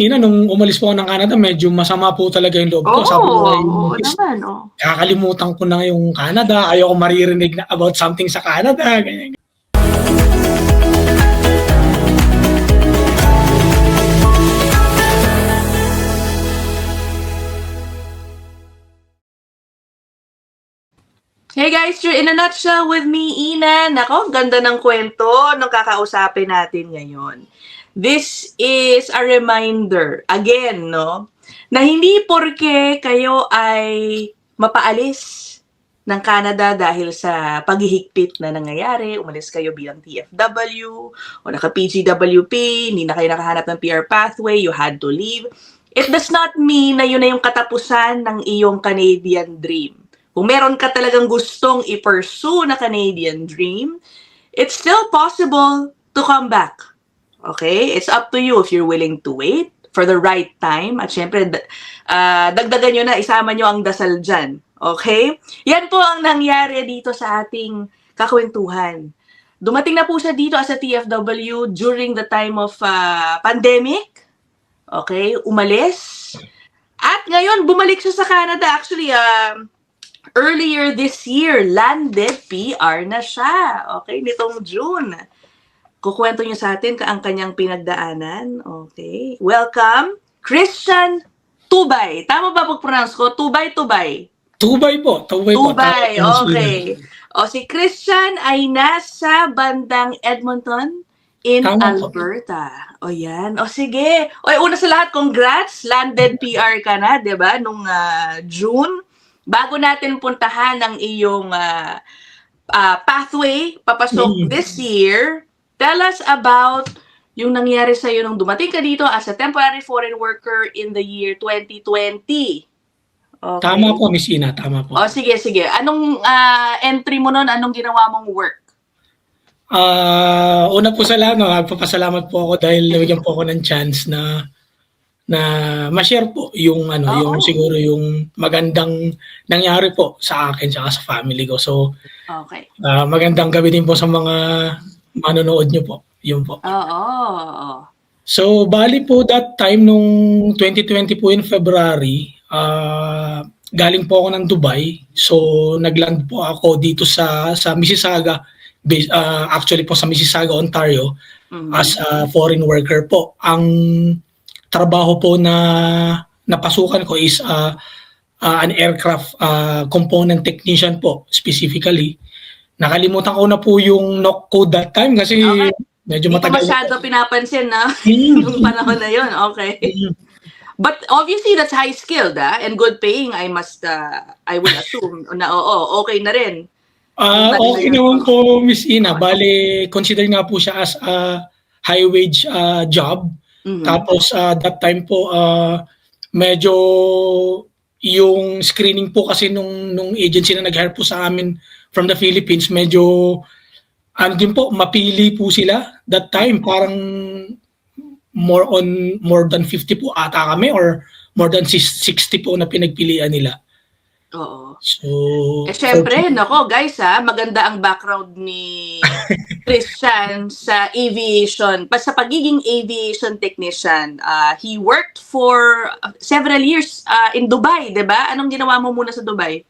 Nung umalis po ako ng Canada, medyo masama po talaga yung loob ko. Sabi ko kay Oo miss, naman, kakalimutan ko na yung Canada, ayoko maririnig na about something sa Canada, ganyan. Hey guys, you're in a nutshell with me, Ina. Nako, ganda ng kwento nung kakausapin natin ngayon. This is a reminder, again, no, na hindi porke kayo ay mapaalis ng Canada dahil sa paghihigpit na nangyayari, umalis kayo bilang TFW o naka-PGWP, hindi na kayo nakahanap ng PR pathway, you had to leave. It does not mean na yun na yung katapusan ng iyong Canadian dream. Kung meron ka talagang gustong i-pursue na Canadian dream, it's still possible to come back. Okay? It's up to you if you're willing to wait for the right time. At syempre, dagdagan nyo na, isama nyo ang dasal dyan. Okay? Yan po ang nangyari dito sa ating kakwentuhan. Dumating na po siya dito as a TFW during the time of pandemic. Okay? Umalis. At ngayon, bumalik siya sa Canada. Actually, earlier this year, landed PR na siya. Okay, nitong June. Kukwento niyo sa atin ang kanyang pinagdaanan. Okay. Welcome, Christian Tubay. Tama ba pag-pronounce ko? Tubay. Tubay po. Tubay, okay. O, si Christian ay nasa bandang Edmonton in Tama Alberta. O yan. O sige. O, una sa lahat, congrats. Landed PR ka na, di ba? Nung June. Bago natin puntahan ang iyong pathway, papasok this year, tell us about yung nangyari sa'yo nung dumating ka dito as a temporary foreign worker in the year 2020. Okay. Tama po, Miss Ina, tama po. O, sige. Anong entry mo nun? Anong ginawa mong work? Una po sa lahat, nagpapasalamat po ako dahil nabigyan po ako ng chance na ma-share po yung yung siguro yung magandang nangyari po sa akin at sa family ko. So, okay. Magandang gabi din po sa mga manonood nyo po. Yun po. So, bali po that time nung 2020 po in February, galing po ako ng Dubai. So, nagland po ako dito sa Mississauga, actually po sa Mississauga, Ontario, as a foreign worker po. Ang trabaho po na napasukan ko is an aircraft component technician po, specifically. Nakalimutan ko na po yung knock code that time kasi medyo matagal. Hindi masyado pinapansin na yung panahon na yun. Okay. But obviously that's high skilled and good paying. I would assume na okay na rin. Okay naman po, Miss Ina. Bale, consider nga po siya as a high wage job. Tapos that time po medyo yung screening po kasi nung agency na nag-hire po sa amin from the Philippines, medyo din po mapili po sila that time, parang more than 50 po ata kami or more than 60 po na pinagpilian nila. Oo. So, syempre, nako guys maganda ang background ni Christian sa aviation, sa pagiging aviation technician. He worked for several years in Dubai, 'di ba? Anong ginawa mo muna sa Dubai?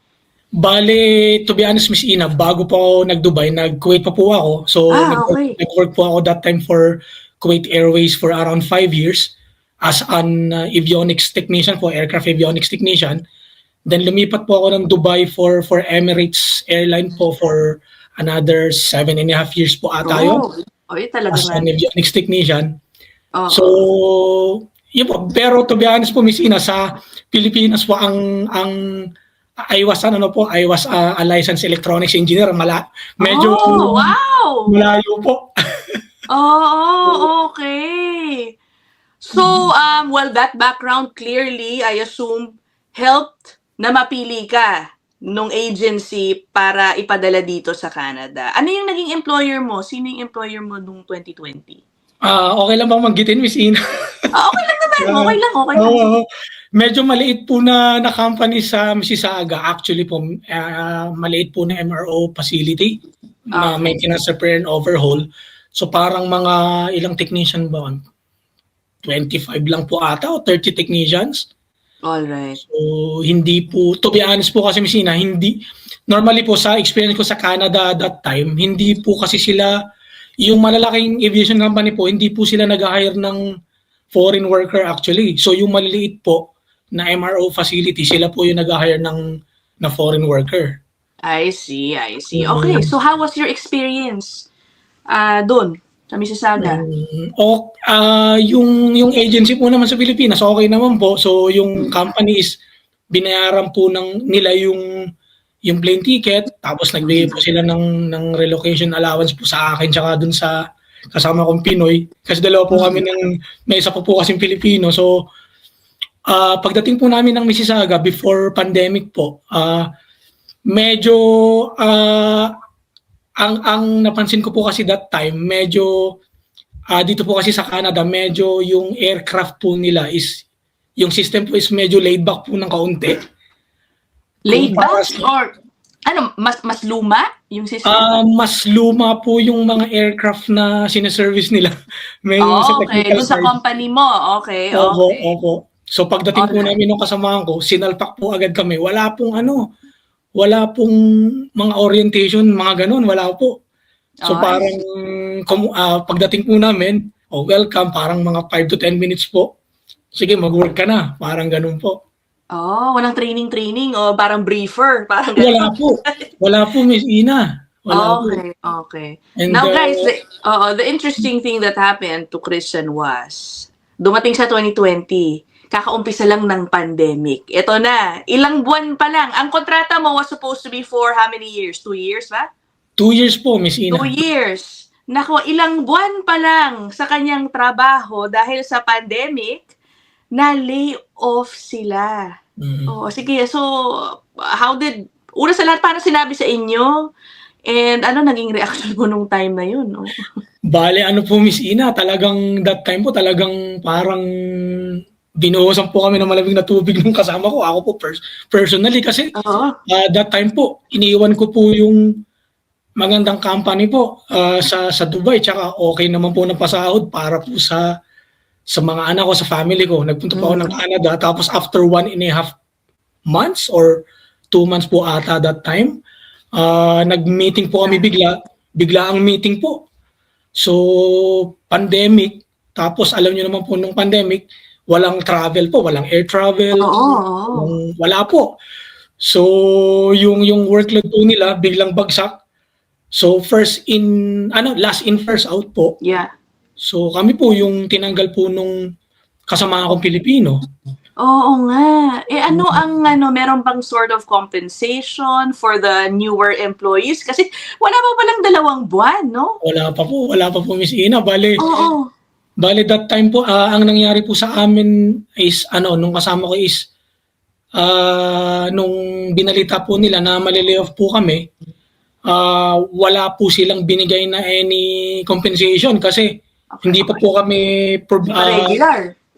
Bale, to be honest, Miss Ina, bago po ako nag-Dubai, nag-Kuwait pa po ako. So, nag-work po ako that time for Kuwait Airways for around 5 years as an avionics technician po, aircraft avionics technician. Then lumipat po ako ng Dubai for Emirates Airline po for another 7.5 years po ata yun. Talaga as an avionics technician. So, yun po. Pero to be honest po, Miss Ina, sa Pilipinas po I was a licensed electronics engineer. Medyo malayo po. Okay. So, that background clearly, I assume, helped na mapili ka nung agency para ipadala dito sa Canada. Ano yung naging employer mo? Sino yung employer mo nung 2020? Okay lang bang manggitin, Miss Ina? Okay lang naman. Okay lang. Medyo maliit po na company sa Mississauga. Actually po, maliit po na MRO facility na maintenance, repair, and overhaul. So parang mga ilang technician ba? 25 lang po ata o 30 technicians. Alright. So, hindi po, to be honest po kasi Miss Ina, hindi, normally po sa experience ko sa Canada that time, hindi po kasi sila, yung malalaking aviation company po, hindi po sila nag-hire ng foreign worker actually. So, yung maliliit po na MRO facility, sila po yung nag-hire na foreign worker. I see. Okay, so how was your experience doon sa Mississauga? Yung agency po naman sa Pilipinas, okay naman po. So yung company is binayaran po nila yung plane ticket, tapos nagbigay po sila ng relocation allowance po sa akin tsaka dun sa kasama kong Pinoy. Kasi dalawa po kami may isa po kasing Pilipino. So pagdating po namin ng Mississauga before pandemic po, medyo ang napansin ko po kasi that time, medyo dito po kasi sa Canada, medyo yung aircraft po nila is, yung system po is medyo laid back po ng kaunti. Laid back? Or ano, mas luma yung system? Mas luma po yung mga aircraft na sineservice nila. Okay. Doon sa company mo. Okay. Opo. So pagdating po namin ng kasamahan ko, sinalpak po agad kami. Wala pong mga orientation, mga ganun, wala po. So parang pagdating po namin, welcome, parang mga 5 to 10 minutes po. Sige, mag-work ka na. Parang ganun po. Walang training o parang briefer, parang ganun. Wala po Miss Ina. Okay. And now guys, the interesting thing that happened to Christian was, dumating sa 2020, kakaumpisa lang ng pandemic. Ito na, ilang buwan pa lang. Ang kontrata mo was supposed to be for how many years? 2 years ba? 2 years po, Miss Ina. 2 years. Nako, ilang buwan pa lang sa kanyang trabaho dahil sa pandemic, na-lay off sila. Sige, so, una sa lahat, paano sinabi sa inyo? And ano naging reaction mo nung time na yun? Bale, ano po, Miss Ina, talagang that time po, talagang parang binuhusan po kami ng malamig na tubig nung kasama ko. Ako po personally kasi that time po, iniiwan ko po yung magandang company po sa Dubai. Tsaka okay naman po ng pasahod para po sa mga anak ko, sa family ko. Nagpunta po ako ng Canada. Tapos after 1.5 months or 2 months po ata that time, nag-meeting po kami bigla ang meeting po. So, pandemic. Tapos alam niyo naman po nung pandemic, walang travel po, walang air travel. Wala po. So, yung workload po nila biglang bagsak. So, last in, first out po. Yeah. So, kami po yung tinanggal po nung kasama akong Pilipino. Oo nga. Meron bang sort of compensation for the newer employees? Kasi wala pa palang 2 buwan, no? Wala pa po Miss Ina. Bale, that time po, ang nangyari po sa amin is, nung kasama ko is, nung binalita po nila na mali-layoff po kami, wala po silang binigay na any compensation kasi hindi pa po kami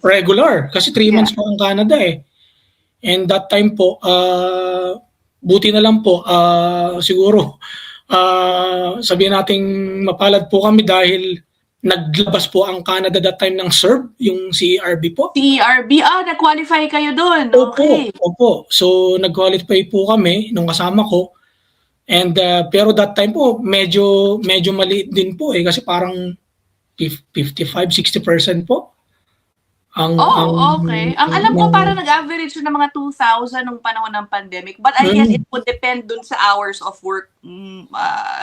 regular kasi 3 months po ang Canada eh. And that time po, buti na lang po, siguro, sabihin nating mapalad po kami dahil naglabas po ang Canada that time ng CERB, yung CERB po. CERB, nag-qualify kayo doon. Okay. Opo. So, nag-qualify po kami nung kasama ko. And pero that time po, medyo maliit din po eh kasi parang 55-60% po. Okay. Ang alam ko parang nag-average ng mga 2,000 nung panahon ng pandemic. But I guess it would depend dun sa hours of work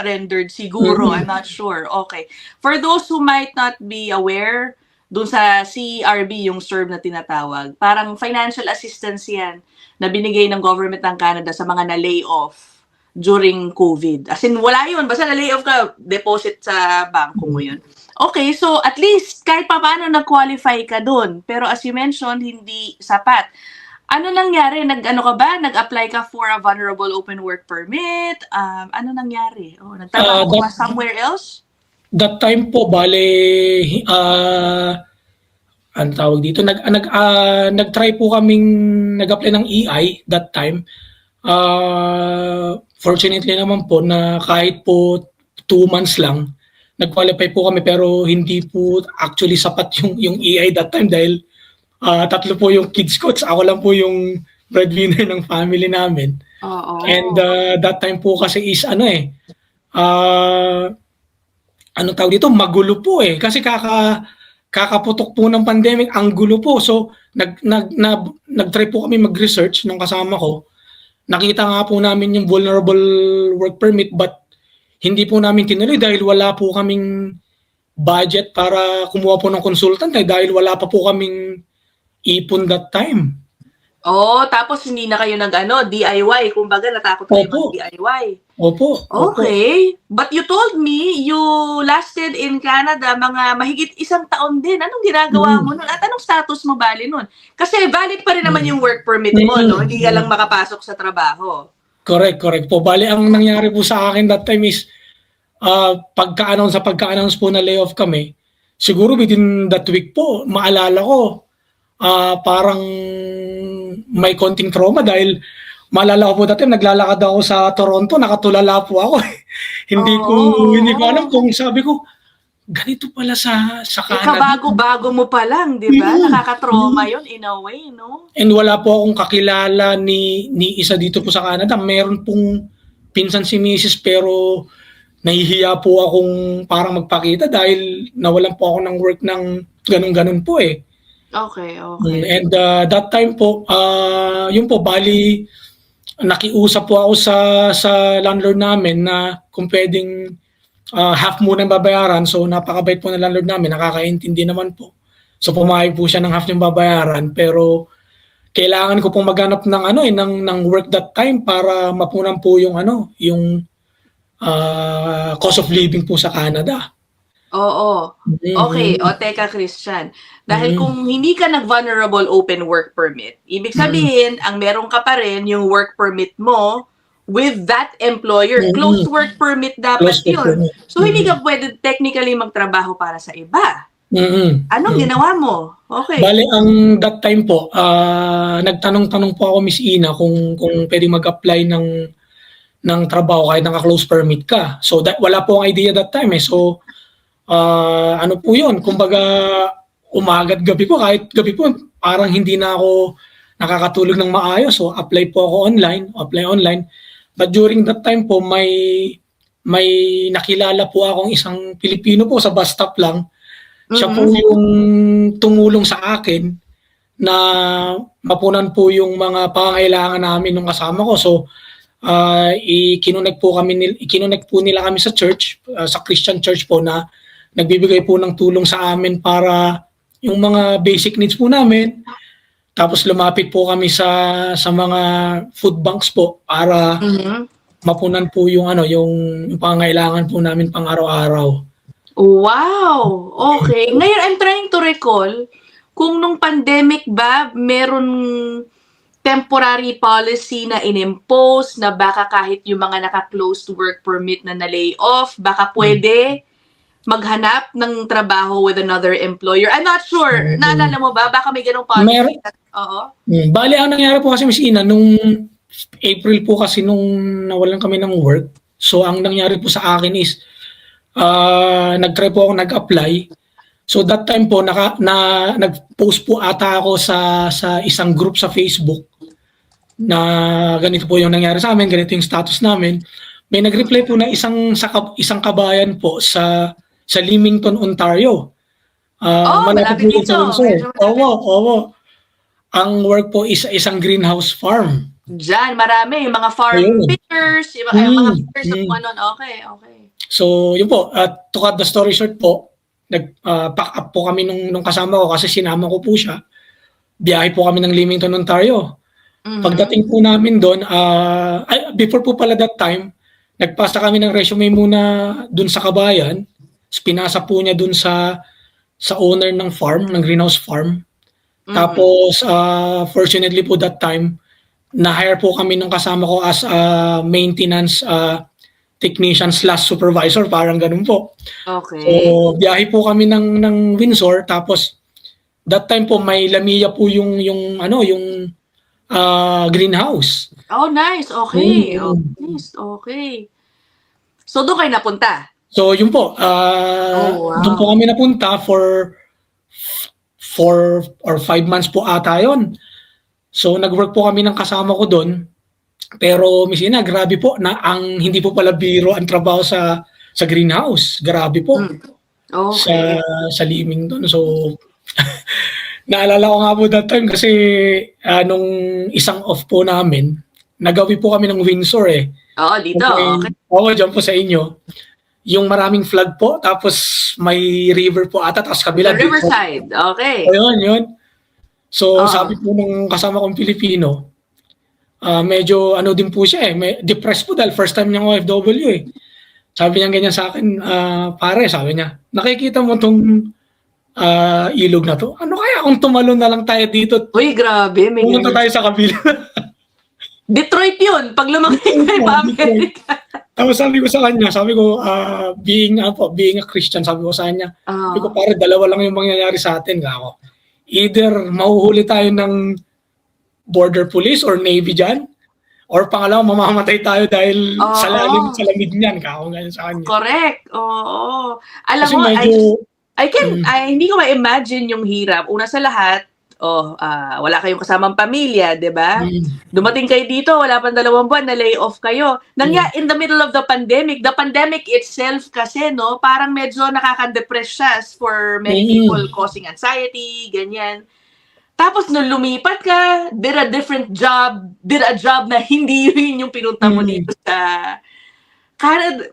rendered siguro. I'm not sure. Okay. For those who might not be aware, dun sa CERB, yung CERB na tinatawag, parang financial assistance yan na binigay ng government ng Canada sa mga na-lay off during COVID. As in, wala yun. Basta na-lay off ka, deposit sa bangko mo yun. Okay, so at least kahit pa paano nag-qualify ka doon. Pero as you mentioned, hindi sapat. Ano nangyari? Nag-apply ka for a vulnerable open work permit? Ano nangyari? Nagtrabaho ka somewhere else? That time po, ang tawag dito, nag-try po kaming nag-apply ng EI that time. Fortunately naman po na kahit po 2 months lang, nag-qualify po kami pero hindi po actually sapat yung EI that time dahil tatlo po yung kids ko. Ako lang po yung breadwinner ng family namin. Oo. And that time po kasi is ano tawag dito, magulo po eh. Kasi kakaputok po ng pandemic, ang gulo po. So nag-try po kami mag-research ng kasama ko. Nakita nga po namin yung vulnerable work permit but hindi po namin tinuloy dahil wala po kaming budget para kumuha po ng consultant dahil wala pa po kaming ipon that time. Tapos hindi na kayo DIY. Kumbaga, natakot kayo mag-DIY. Opo. Okay. But you told me you lasted in Canada mga mahigit 1 taon din. Anong ginagawa mo nun? At anong status mo bali nun? Kasi valid pa rin naman yung work permit mo, no? Hindi ka lang makapasok sa trabaho. Correct po. Bali, ang nangyari po sa akin that time is pagka-announce po na layoff kami, siguro within that week po, maalala ko, parang may konting trauma dahil maalala ko po dati, naglalakad ako sa Toronto, nakatulala po ako. Hindi ko alam kung sabi ko, ganito pala sa Canada. Kabago-bago mo pa lang, di ba? Nakaka-trauma yun in a way, no? And wala po akong kakilala ni isa dito po sa Canada. Meron pong pinsan si Mrs. pero nahihiya po akong parang magpakita dahil nawalan po ako ng work ng ganun-ganun po eh. Okay. And that time po, yun po, bali, nakiusap po ako sa landlord namin na kung pwedeng half muna babayaran. So napakabait po ng landlord namin, nakakaintindi naman po. So pumayag po siya ng half yung babayaran pero kailangan ko pong maghanap ng work that time para mapunan po yung cost of living po sa Canada. Oo. Okay, teka Christian. Dahil kung hindi ka nag-vulnerable open work permit, ibig sabihin, ang meron ka pa rin yung work permit mo with that employer. Closed work permit dapat yun. So, hindi ka pwede technically magtrabaho para sa iba. Anong ginawa mo? Okay. Bale, ang that time po, nagtanong-tanong po ako, Miss Ina, kung pwede mag-apply ng trabaho kahit naka-close permit ka. So, wala po ang idea that time eh. So, ano po yun? Kumbaga, umaga't gabi po, kahit gabi po, parang hindi na ako nakakatulog ng maayos. So, apply po ako online. But during that time po, may nakilala po akong isang Pilipino po sa bus stop lang. Siya po yung tumulong sa akin na mapunan po yung mga pangangailangan namin nung kasama ko. So, ikinonect po nila kami sa church, sa Christian church po na nagbibigay po ng tulong sa amin para yung mga basic needs po namin. Tapos lumapit po kami sa mga food banks po para mapunan po yung pangangailangan po namin pang araw-araw. Wow! Okay. Ngayon, I'm trying to recall kung nung pandemic ba meron temporary policy na inimpose na baka kahit yung mga naka-closed work permit na na-lay off, baka pwede maghanap ng trabaho with another employer. I'm not sure. Naalala mo ba? Baka may ganong policy. Oo. Bali, ang nangyari po kasi, Miss Ina, nung April po kasi nung nawalan kami ng work, so ang nangyari po sa akin is, nag-try po ako nag-apply. So that time po, nag-post po ata ako sa isang group sa Facebook na ganito po yung nangyari sa amin, ganito yung status namin. May nag-reply po na isang kabayan po sa Leamington, Ontario. Malapit dito. Oo. Ang work po is isang greenhouse farm. Diyan, marami. Yung mga farm pictures, yung mga pictures of ano. Okay. So, yun po. To cut the story short po, nag-pack up po kami nung kasama ko kasi sinama ko po siya. Biyahe po kami ng Leamington, Ontario. Pagdating po namin doon, before po pala that time, nagpasa kami ng resume muna dun sa kabayan. Pinasa po niya dun sa owner ng farm, ng greenhouse farm. Tapos, fortunately po that time, na-hire po kami nung kasama ko as maintenance technician / supervisor, parang ganun po. Okay. So, biyahe po kami ng Windsor. Tapos, that time po, may Lamia po yung greenhouse. Oh, nice. Okay. Okay. So, doon kayo napunta? So yun po, doon po kami napunta for 4 or 5 months po ata yun. So nag-work po kami ng kasama ko doon. Pero Miss Ina, grabe po na ang hindi po pala biro ang trabaho sa greenhouse. Grabe po. Okay. Sa liming doon. So naalala ko nga po that time kasi nung isang off po namin, nagawi po kami ng Windsor eh. Oo, dito. Okay. Oo, dyan po sa inyo. Yung maraming flag po, tapos may river po ata, tapos kabila. The riverside, okay. Ayun, yun. So, sabi po ng kasama kong Pilipino, medyo ano din po siya depressed po dahil first time niyang OFW eh. Sabi niya ganyan sa akin, pare, sabi niya, nakikita mo tong ilog na to? Ano kaya kung tumalon na lang tayo dito? Uy, grabe. Pumunta tayo sa kabila. Detroit yun, pag lumaki kayo pa Amerika. Tapos sabi ko sa kanya, being a Christian, sabi ko sa kanya, sabi ko, pare, dalawa lang yung mangyayari sa atin. Ako. Either mahuhuli tayo ng border police or navy dyan, or pangalawa, mamamatay tayo dahil sa lamig niyan. Ako ganyan sa kanya. Correct. Oo. Alam kasi mo, medyo, hindi ko ma-imagine yung hirap. Una sa lahat, wala kayong kasamang pamilya, di ba? Dumating kayo dito, wala pang 2 buwan, na-lay off kayo. In the middle of the pandemic itself kasi, no, parang medyo nakaka-depress siya for many people, causing anxiety, ganyan. Tapos nung lumipat ka, did a job na hindi yun yung pinunta mo dito sa Canada.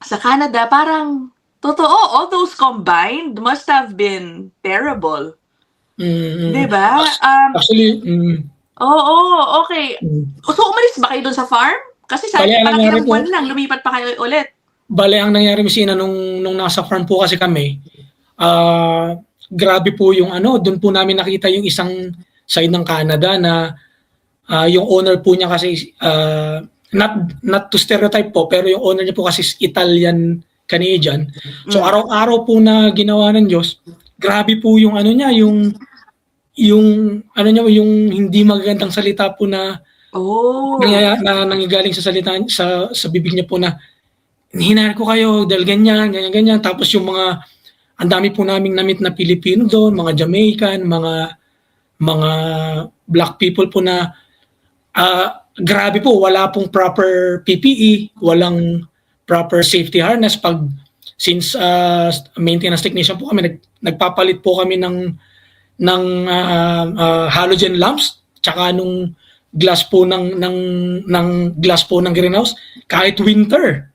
Sa Canada, parang, totoo, all those combined must have been terrible. Diba? Actually, okay. So, umalis ba kayo doon sa farm? Kasi sabi parang ilang buwan lang, lumipat pa kayo ulit. Bale, ang nangyari, Miss Ina, nung nasa farm po kasi kami, grabe po yung doon po namin nakita yung isang side ng Canada na yung owner po niya kasi, not to stereotype po, pero yung owner niya po kasi Italian Canadian. So araw-araw po na ginawa ng Diyos, grabe po yung niya, yung hindi magagandang salita po na nangigaling sa salita sa bibig niya po na hinahal ko kayo dahil ganyan. Tapos yung ang dami po naming namit na Pilipino doon, mga Jamaican, mga black people po na grabe po, wala pong proper PPE, walang proper safety harness. Since maintenance technician po kami, nagpapalit po kami ng halogen lamps tsaka nung glass po ng greenhouse kahit winter.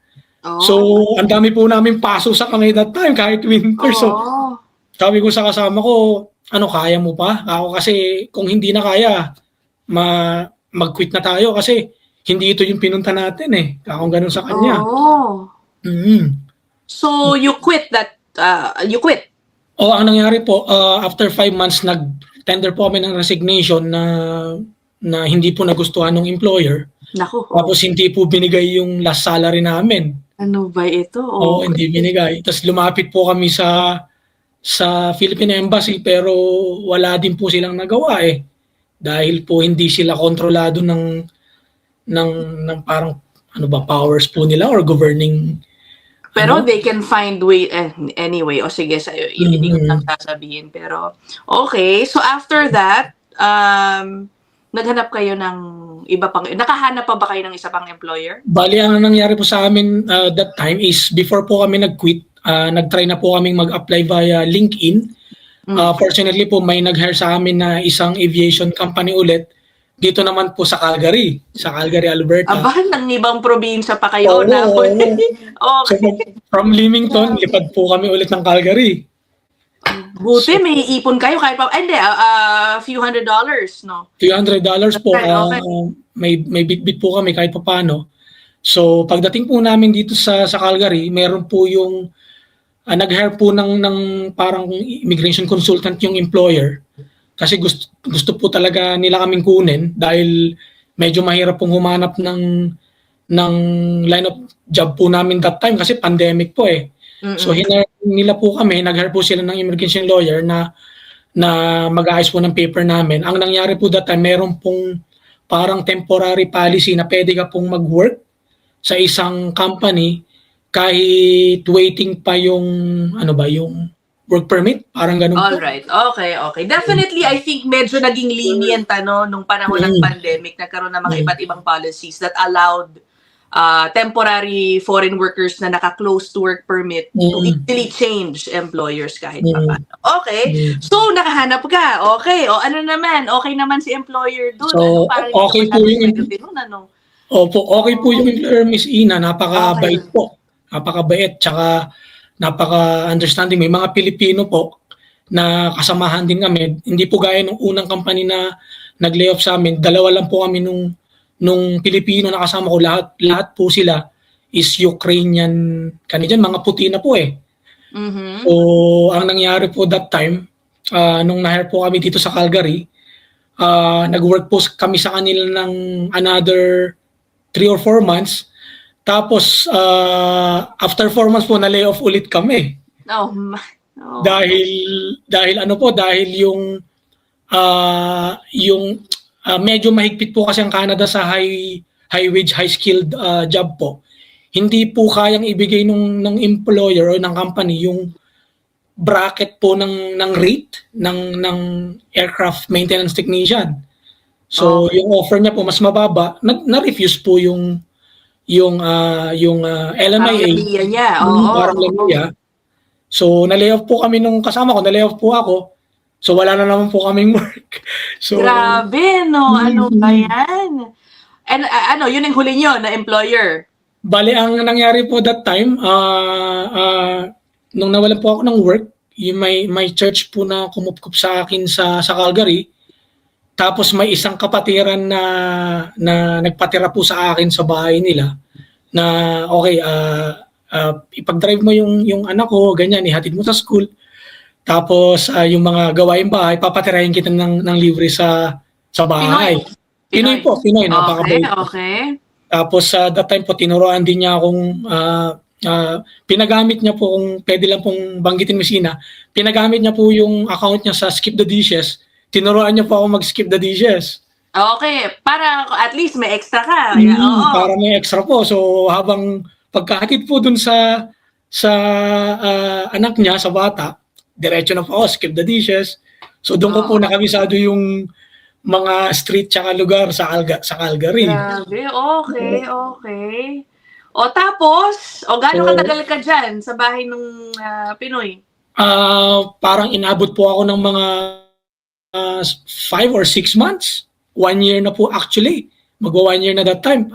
So ang dami po namin paso sa kamay that time kahit winter. So sabi ko sa kasama ko, kaya mo pa? Ako kasi kung hindi na kaya, mag-quit na tayo kasi hindi ito yung pinunta natin eh. Ako ganun sa kanya. So you quit that, you quit? Ang nangyari po, after 5 months, nag-tender po kami ng resignation na hindi po nagustuhan ng employer. Naku. Tapos hindi po binigay yung last salary namin. Ano ba ito? Hindi binigay. Tapos lumapit po kami sa Philippine Embassy pero wala din po silang nagawa eh. Dahil po hindi sila kontrolado ng parang powers po nila or governing. Pero they can find way anyway. O sige, hindi ko lang sasabihin. Pero okay, so after that, naghanap kayo ng iba pang, nakahanap pa ba kayo ng isa pang employer? Bali, ang nangyari po sa amin that time is before po kami nag-quit, nag-try na po kaming mag-apply via LinkedIn. Fortunately po, may nag-hire sa amin na isang aviation company ulit. Dito naman po sa Calgary, Alberta. Abahan ng ibang probinsya pa kayo na. Okay. So, from Leamington, lipad po kami ulit ng Calgary. Buti, may ipon kayo kahit pa, few $100, no? Few $100 po. Okay. May bit-bit po kami kahit pa paano. So, pagdating po namin dito sa Calgary, meron po yung nag-hire po ng parang immigration consultant yung employer. Kasi gusto po talaga nila kaming kunin dahil medyo mahirap pong humanap ng line of job po namin that time kasi pandemic po eh. So hinire nila po kami, nag-hire po sila ng immigration lawyer na mag-aayos po ng paper namin. Ang nangyari po that time, meron pong parang temporary policy na pwede ka pong mag-work sa isang company kahit waiting pa yung yung work permit, parang ganun po. Alright, okay. Definitely, I think medyo naging lenient nung panahon ng pandemic, nagkaroon ng mga iba't ibang policies that allowed temporary foreign workers na naka-close to work permit to easily change employers kahit papaano. Okay, so nakahanap ka. Okay, o ano naman, okay naman si employer doon. So, okay po yung Opo, okay po yung employer, Miss Ina, napakabait po. Napakabait, tsaka napaka-understanding. May mga Pilipino po na kasamahan din kami. Hindi po gaya nung unang company na nag-layoff sa amin. Dalawa lang po kami nung Pilipino na kasama ko. Lahat po sila is Ukrainian Canadian. Mga puti na po eh. So, ang nangyari po that time, nung na-hire po kami dito sa Calgary, nag-work po kami sa kanila ng another 3 or 4 months. Tapos, after 4 months po, na-layoff ulit kami. Dahil medyo mahigpit po kasi ang Canada sa high wage, high skilled job po. Hindi po kayang ibigay ng employer o ng company yung bracket po ng rate ng aircraft maintenance technician. So yung offer niya po mas mababa, na-refuse po yung LMIA. Parang LMIA. So na-layoff po kami nung kasama ko, na-layoff po ako. So wala na naman po kaming work. So grabe, no? Ano ba yan? And yun ang huli nyo na employer? Bale, ang nangyari po that time, nung nawalan po ako ng work, yung may church po na kumupkup sa akin sa Calgary. Tapos may isang kapatiran na nagpatira po sa akin sa bahay nila na okay, ipag-drive mo yung anak ko, ganyan, ihatid mo sa school. Tapos yung mga gawaing bahay, papatirahin kita ng libre sa bahay. Pinoy po, napakabait. Okay. Tapos that time po, tinuruan din niya akong, pinagamit niya po, kung pwede lang pong banggitin Miss Ina, pinagamit niya po yung account niya sa Skip the Dishes. Tinuruan niya po ako mag-skip the dishes. Okay, para at least may extra ka. Para may extra po. So habang pagkahatid po dun sa anak niya, sa bata, diretso na po ako, skip the dishes. So doon ko po nakabisado yung mga street tsaka lugar sa Calgary. Grabe, okay. O tapos, gaano katagal ka dyan sa bahay nung Pinoy? Parang inabot po ako ng mga 5 or 6 months. 1 year na po actually. Magwa 1 year na that time.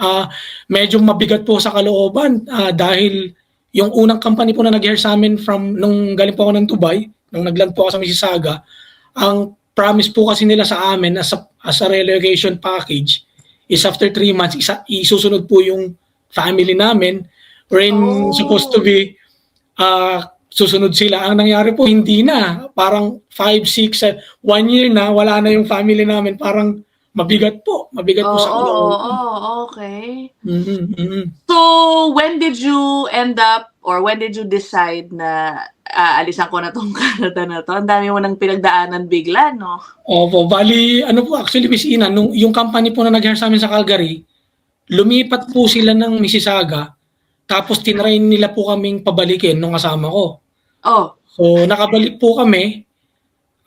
Medyo mabigat po sa kalooban dahil yung unang company po na nag-hire sa amin nung galing po ako ng Dubai, nung nagland po ako sa Mississauga, ang promise po kasi nila sa amin as a relocation package is after 3 months, isusunod po yung family namin wherein supposed to be susunod sila. Ang nangyari po, hindi na. Parang 5, 6, 1 year na, wala na yung family namin. Parang mabigat po. Mabigat po sa ulo. Okay. So, when did you end up or when did you decide na alisan ko na tong Canada na to? Ang dami mo nang pinagdaanan bigla, no? Opo. Bali, po actually, Miss Ina, yung company po na nag-hire sa amin sa Calgary, lumipat po sila ng Mississauga. Tapos tinry nila po kaming pabalikin nung kasama ko. So nakabalik po kami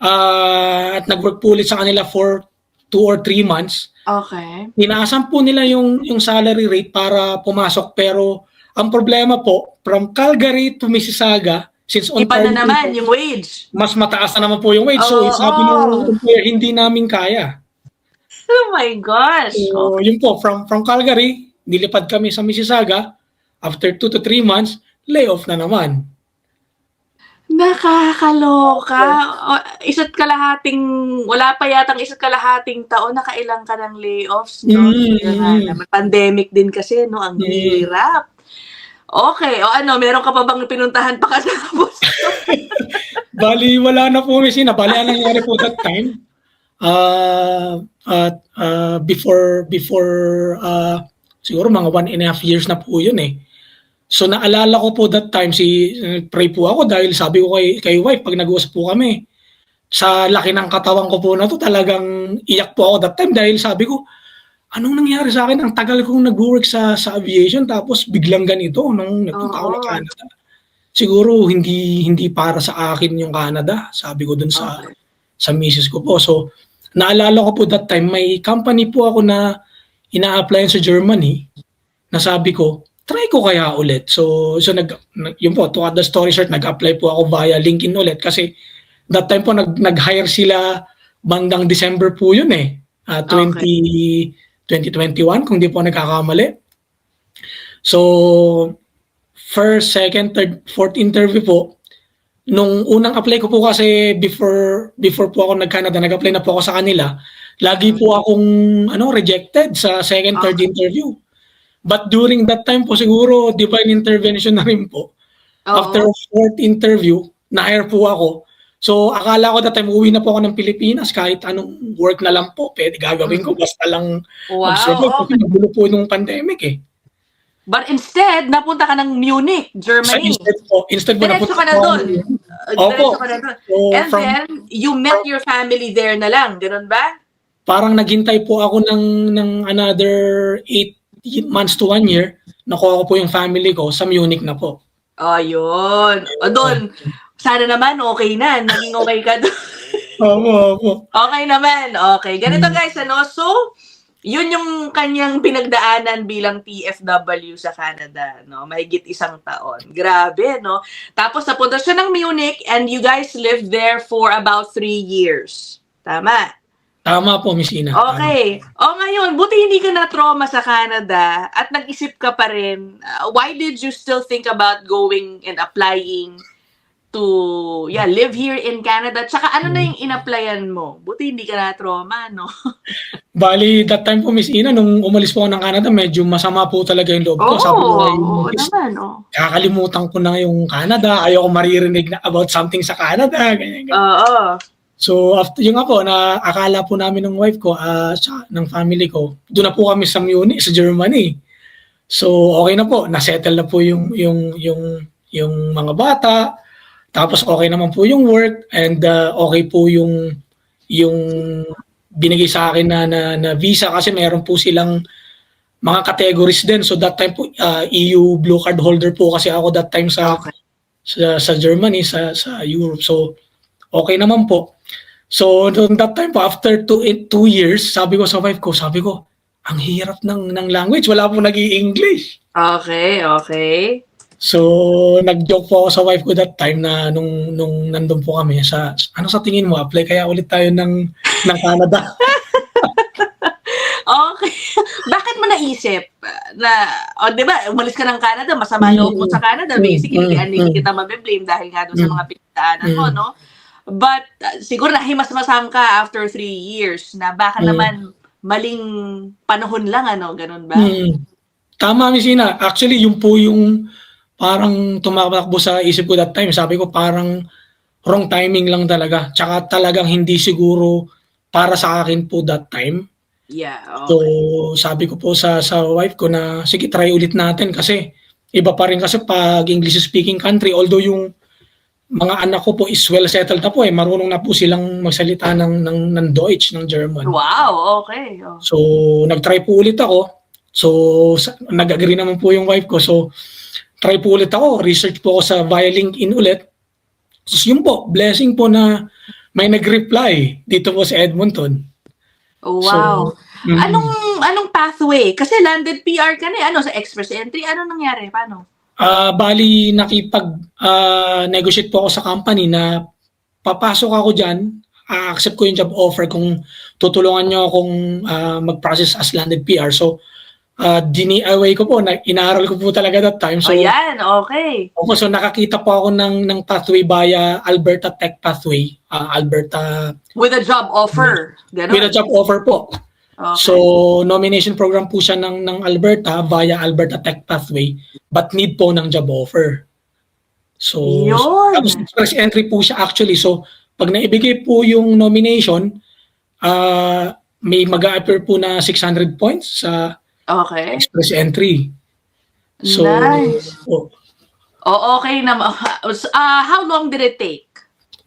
at nag-work po ulit sa kanila for 2 or 3 months. Okay. Inaasan po nila yung salary rate para pumasok, pero ang problema po, from Calgary to Mississauga, since iba na naman yung wage. Mas mataas na naman po yung wage. So sabi ng employer, hindi namin kaya. Oh my gosh. So yun po, from Calgary, nilipad kami sa Mississauga. After 2 to 3 months, layoff na naman. Nakakaloka. Wala pa yatang isa't kalahating taon, nakailang ka ng layoffs, no? Pandemic din kasi, no? Ang hirap. Okay, meron ka pa bang pinuntahan pa kasapos? Bali, wala na po, Miss Ina. Bali, ang nangyari po that time, before siguro mga 1.5 years na po yun eh. So naalala ko po that time, pray po ako dahil sabi ko kay wife, pag nag-uusap po kami, sa laki ng katawan ko po na to, talagang iyak po ako that time dahil sabi ko, anong nangyari sa akin? Ang tagal kong nag-work sa aviation tapos biglang ganito nung nagpunta ako ng Canada. Siguro hindi para sa akin yung Canada, sabi ko dun sa misis ko po. So, naalala ko po that time, may company po ako na ina-applyan sa Germany na sabi ko, try ko kaya ulit. So yun po, to cut the story short, nag-apply po ako via LinkedIn ulit kasi that time po nag-hire sila bandang December po yun 2021 kung di po nagkakamali. So first, second, third, fourth interview po, nung unang apply ko po kasi before po ako nag-Canada, nag-apply na po ako sa kanila, lagi po akong rejected sa second, third interview. But during that time po, siguro divine intervention na rin po. After fourth interview, na-hire po ako. So akala ko that time uwi na po ako ng Pilipinas kahit anong work na lang po, pwede gagawin ko basta lang mag-survive. Kasi nagulo po nung pandemic But instead, napunta ka ng Munich, Germany. Instead po diretso ka na doon. And then, you met your family there na lang, ganoon ba? Parang naghintay po ako ng another 8 months to 1 year. Nakuha ko po yung family ko sa Munich na po. Ayun. Doon, sana naman okay na. Naging okay ka doon. Opo. Okay naman. Okay. Ganito guys, So, yun yung kanyang pinagdaanan bilang TFW sa Canada, no? Mahigit 1 taon. Grabe, no? Tapos napunta siya ng Munich and you guys lived there for about 3 years. Tama? Tama po, Miss Ina. Okay. Ngayon, buti hindi ka na-trauma sa Canada at nag-isip ka pa rin. Why did you still think about going and applying to live here in Canada? Tsaka ano na yung in-applyan mo? Buti hindi ka na-trauma, no? Bali, that time po, Miss Ina, nung umalis po ako ng Canada, medyo masama po talaga yung loob ko. Sabi ko, naman. Kakalimutan ko na yung Canada. Ayoko maririnig na about something sa Canada. Ganyan. So, after yung ako, na akala po namin ng wife ko, ng family ko, doon na po kami sa Munich, sa Germany. So, okay na po. Nasettle na po yung mga bata. Tapos, okay naman po yung work. And okay po yung binigay sa akin na visa kasi meron po silang mga categories din. So, that time po, EU blue card holder po kasi ako that time sa Germany, sa Europe. So, okay naman po. So, noong that time po, after 2 years, sabi ko sa wife ko, ang hirap ng language. Wala po nag-i-English. Okay. So, nag-joke po ako sa wife ko that time na nung nandun po kami sa tingin mo, apply kaya ulit tayo ng Canada. Okay. Bakit mo naisip na, di ba, umalis ka ng Canada, masama loob mo sa Canada, basically, hindi kita mabiblame dahil nga doon sa mga pinagdaanan mo, no? But, siguro nahimas-masang ka after 3 years na baka naman maling panahon lang, ganun ba? Tama, Miss Ina. Actually, yun po yung parang tumatakbo sa isip ko that time. Sabi ko parang wrong timing lang talaga. Tsaka talagang hindi siguro para sa akin po that time. Yeah, okay. So, sabi ko po sa wife ko na, sige, try ulit natin kasi iba pa rin kasi pag English speaking country, although yung mga anak ko po is well settled na po marunong na po silang magsalita ng Deutsch, ng German. Wow, okay. So, nag-try po ulit ako. So, nag-agree naman po yung wife ko. So, try po ulit ako. Research po ako sa via LinkedIn ulit. So, yun po, blessing po na may nag-reply dito po sa Edmonton. Wow. So, anong pathway? Kasi landed PR ka na sa express entry. Ano nangyari? Paano? Bali, nakipag-negotiate po ako sa company na papasok ako dyan, accept ko yung job offer kung tutulungan nyo akong mag-process as landed PR. So, dini-away ko po, inaaral ko po talaga that time. So, yan, okay. So, nakakita po ako ng pathway via Alberta Tech Pathway. Alberta. With a job offer. Ganun. With a job offer po. Okay. So, nomination program po siya ng Alberta via Alberta Tech Pathway but need po ng job offer. So, tapos express entry po siya actually. So, pag naibigay po yung nomination, may mag-a-appear po na 600 points sa express entry. So, nice. Okay naman. How long did it take?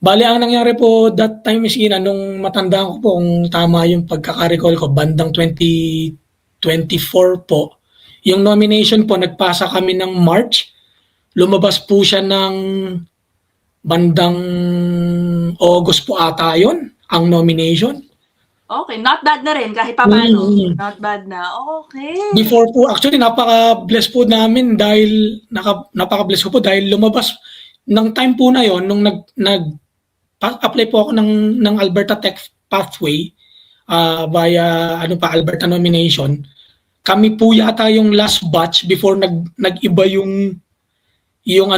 Bali, ang nangyari po that time is nung matandaan ko po kung tama yung pagkaka-recall ko, bandang 2012 2024 po. Yung nomination po, nagpasa kami ng March. Lumabas po siya ng bandang August po ata yun, ang nomination. Okay, not bad na rin kahit papaano. Not bad na. Okay. Before po, actually napaka-bless po namin dahil napaka-bless ko po dahil lumabas ng time po na yon nung apply po ako ng Alberta Tech Pathway via Alberta nomination. Kami po yata yung last batch before nag-iba yung EOI,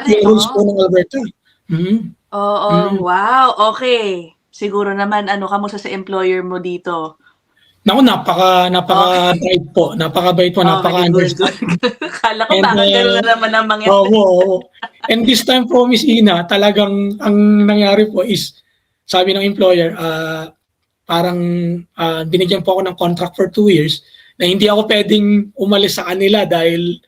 yung rules po ng Alberta. Wow, okay. Siguro naman, kamusta sa employer mo dito? Naku, napaka-bait po. Napaka-bait po, napaka-understand. Kala ko baka gano'n na naman ang mangyari. Oo. And this time po, Miss Ina, talagang ang nangyari po is, sabi ng employer, parang binigyan po ako ng contract for 2 years na hindi ako pwedeng umalis sa kanila dahil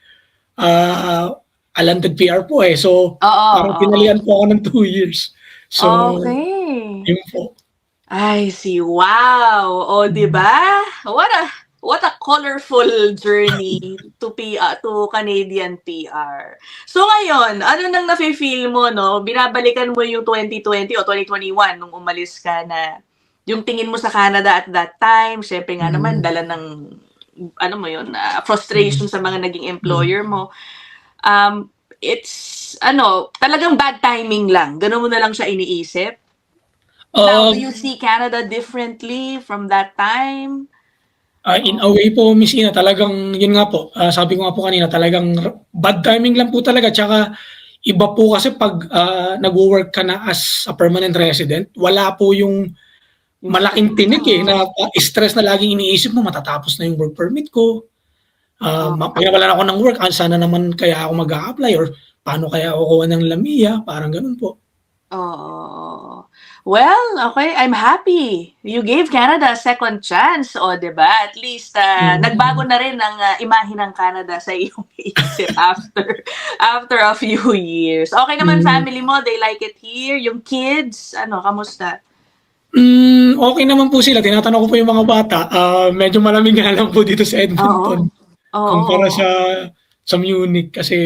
landed PR po eh. So, parang pinalihan po ako ng 2 years. So, okay. Yun po. I see. Wow. O, di ba? What a colorful journey to Canadian PR. So ngayon, ano nang nafe-feel mo, no? Binabalikan mo yung 2020 o 2021 nung umalis ka na yung tingin mo sa Canada at that time, syempre nga naman dala ng frustration sa mga naging employer mo. It's talagang bad timing lang. Ganun mo na lang siya iniisip. Now, do you see Canada differently from that time? In a way po, Miss Ina, talagang, yun nga po, sabi ko nga po kanina, talagang bad timing lang po talaga. Tsaka, iba po kasi pag nag-work ka na as a permanent resident, wala po yung malaking tinik na stress na laging iniisip mo, matatapos na yung work permit ko. Pag nawalan ako ng work, sana naman kaya ako mag-a-apply or paano kaya ako kuha ng LAMIA, parang ganun po. Well, okay, I'm happy. You gave Canada a second chance, diba? At least, nagbago na rin ang imahe ng Canada sa iyong isip after a few years. Okay naman family mo, they like it here. Yung kids, kamusta? Okay naman po sila. Tinatanong ko po yung mga bata. Medyo malamig nga lang po dito sa Edmonton. Kumpara sa Munich kasi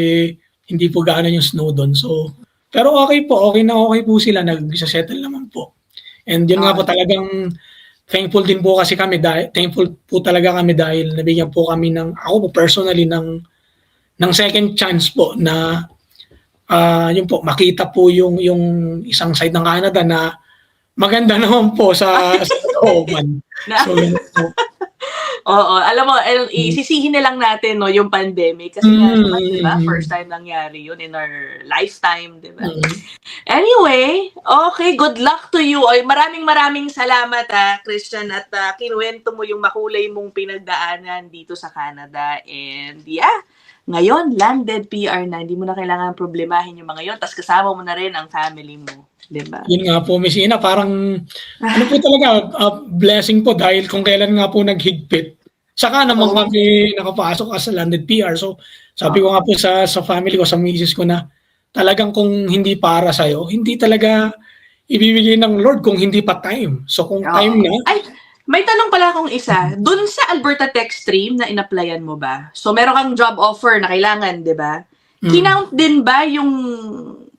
hindi po gaano yung snow doon. So, pero okay po sila, nag-settle naman po. And yun nga po talagang thankful din po kasi kami thankful po talaga kami dahil nabigyan po kami ako po personally ng second chance po na yun po makita po yung isang side ng Canada na maganda naman po sa looban. So yun po. Alam mo, isisihin na lang natin yung pandemic kasi diba, first time nangyari yun in our lifetime, diba? Anyway, okay, good luck to you. Maraming salamat Christian at kinuwento mo yung makulay mong pinagdaanan dito sa Canada and ngayon landed PR na, hindi mo na kailangan problemahin yung mga yon, tapos kasama mo na rin ang family mo. Diba? Yun nga po, Miss Ina, parang po talaga, blessing po dahil kung kailan nga po naghigpit. Saka naman kami nakapasok as a landed PR. So, sabi ko nga po sa family ko, sa misis ko na talagang kung hindi para sa'yo, hindi talaga ibibigay ng Lord kung hindi pa time. So, kung time na... Ay, may tanong pala akong isa. Dun sa Alberta Tech Stream na in-applyan mo ba? So, meron kang job offer na kailangan, di ba? Kinount din ba yung...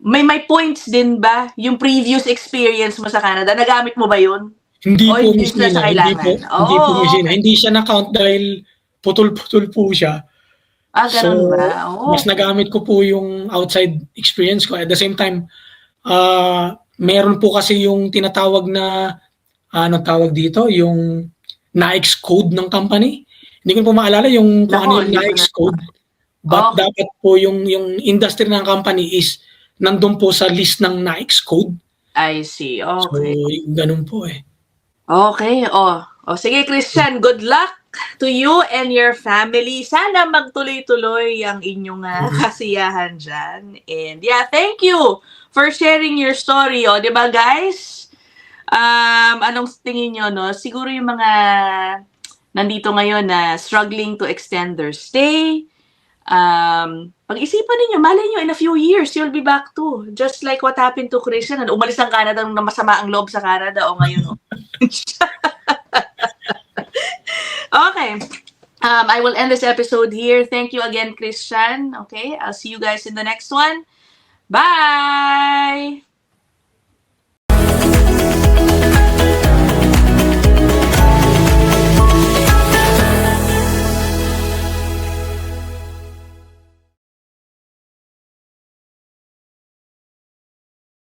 May points din ba yung previous experience mo sa Canada? Nagamit mo ba yun? Hindi po, Miss Nina. Hindi po, Miss Nina. Hindi siya na-count dahil putol-putol po siya. Ganun ba? Mas nagamit ko po yung outside experience ko. At the same time, meron po kasi yung tinatawag na, tawag dito? Yung NAICS code ng company. Hindi ko po maalala yung kung ano yung NAICS code. But dapat po yung industry ng company is nandun po sa list ng NAICS code. I see. Okay. So, ganun po eh. Okay. Sige, Christian, good luck to you and your family. Sana magtuloy-tuloy ang inyong kasiyahan dyan. And thank you for sharing your story. Diba, guys? Anong tingin nyo, no? Siguro yung mga nandito ngayon na struggling to extend their stay, pag-isipan ninyo, malay nyo, in a few years, you'll be back too. Just like what happened to Christian. Umalis ng Canada na masama ang loob sa Canada o ngayon. I will end this episode here. Thank you again, Christian. Okay, I'll see you guys in the next one. Bye!